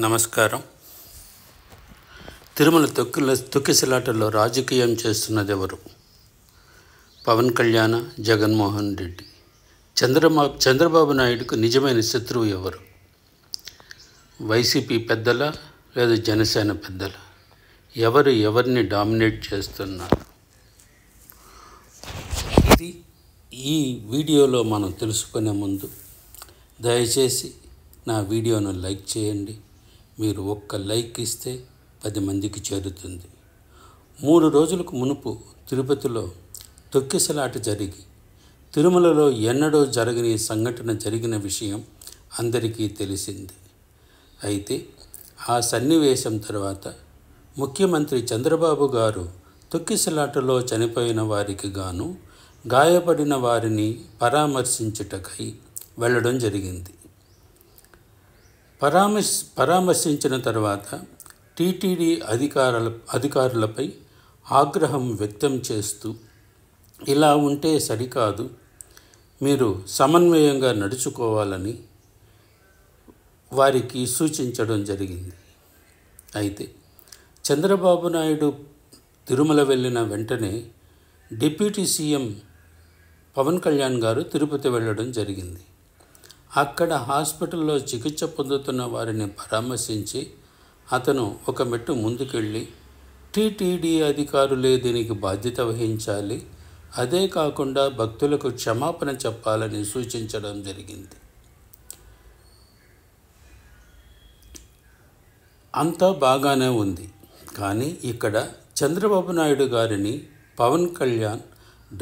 నమస్కారం. తిరుమల తొక్కిసలాటలో రాజకీయం చేస్తున్నదెవరు? పవన్ కళ్యాణ్, జగన్మోహన్ రెడ్డి. చంద్రబాబు నాయుడుకు నిజమైన శత్రువు ఎవరు? వైసీపీ పెద్దల లేదా జనసేన పెద్దల? ఎవరిని డామినేట్ చేస్తున్నారు? ఇది ఈ వీడియోలో మనం తెలుసుకునే ముందు దయచేసి నా వీడియోను లైక్ చేయండి. మీరు ఒక్క లైక్ ఇస్తే 10 మందికి చేరుతుంది. 3 రోజులకు మునుపు తిరుపతిలో తొక్కిసలాట జరిగి తిరుమలలో ఎన్నడూ జరగని సంఘటన జరిగిన విషయం అందరికీ తెలిసింది. అయితే ఆ సన్నివేశం తర్వాత ముఖ్యమంత్రి చంద్రబాబు గారు తొక్కిసలాటలో చనిపోయిన వారికి గాను గాయపడిన వారిని పరామర్శించుటకై వెళ్ళడం జరిగింది. పరామర్శించిన తర్వాత టీటీడీ అధికారులపై ఆగ్రహం వ్యక్తం చేస్తూ, ఇలా ఉంటే సరికాదు, మీరు సమన్వయంగా నడుచుకోవాలని వారికి సూచించడం జరిగింది. అయితే చంద్రబాబు నాయుడు తిరుమల వెళ్ళిన వెంటనే డిప్యూటీ సీఎం పవన్ కళ్యాణ్ గారు తిరుపతి వెళ్ళడం జరిగింది. అక్కడ హాస్పిటల్లో చికిత్స పొందుతున్న వారిని పరామర్శించి అతను ఒక మెట్టు ముందుకెళ్ళి టీటీడీ అధికారులే దీనికి బాధ్యత వహించాలి, అదే కాకుండా భక్తులకు క్షమాపణ చెప్పాలని సూచించడం జరిగింది. అంతా బాగానే ఉంది. కానీ ఇక్కడ చంద్రబాబు నాయుడు గారిని పవన్ కళ్యాణ్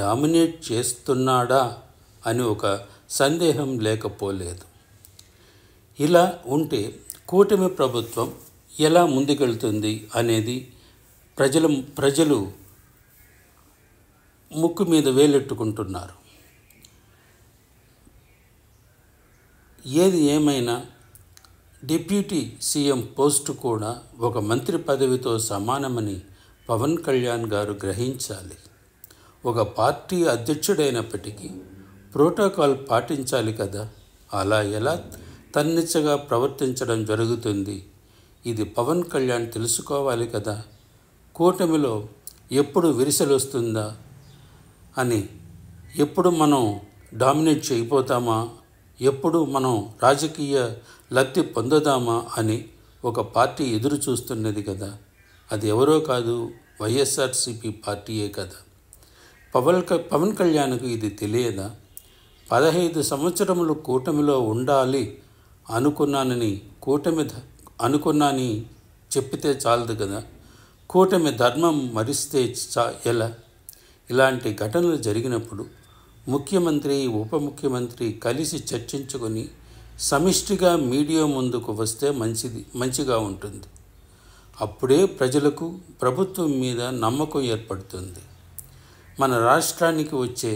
డామినేట్ చేస్తున్నాడా అని ఒక సందేహం లేకపోలేదు. ఇలా ఉంటే కూటమి ప్రభుత్వం ఎలా ముందుకెళ్తుంది అనేది ప్రజలు ముక్కు మీద వేలెట్టుకుంటున్నారు. ఏది ఏమైనా డిప్యూటీ సీఎం పోస్టు కూడా ఒక మంత్రి పదవితో సమానమని పవన్ కళ్యాణ్ గారు గ్రహించాలి. ఒక పార్టీ అధ్యక్షుడైనప్పటికీ ప్రోటోకాల్ పాటించాలి కదా. అలా ఎలా తన్నిచ్చగా ప్రవర్తించడం జరుగుతుంది? ఇది పవన్ కళ్యాణ్ తెలుసుకోవాలి కదా. కూటమిలో ఎప్పుడు విరిసలొస్తుందా అని, ఎప్పుడు మనం డామినేట్ చేయబోతామా, ఎప్పుడు మనం రాజకీయ లబ్ధి పొందుదామా అని ఒక పార్టీ ఎదురు చూస్తున్నది కదా. అది ఎవరో కాదు, వైఎస్ఆర్సీపీ పార్టీయే కదా. పవన్ కళ్యాణ్కు ఇది తెలియదా? 15 సంవత్సరములు కూటమిలో ఉండాలి అనుకున్నాని చెప్పితే చాలదు కదా. కూటమి ధర్మం మరిస్తే ఎలా? ఇలాంటి ఘటనలు జరిగినప్పుడు ముఖ్యమంత్రి, ఉప ముఖ్యమంత్రి కలిసి చర్చించుకొని సమిష్టిగా మీడియా ముందుకు వస్తే మంచిగా ఉంటుంది. అప్పుడే ప్రజలకు ప్రభుత్వం మీద నమ్మకం ఏర్పడుతుంది. మన రాష్ట్రానికి వచ్చే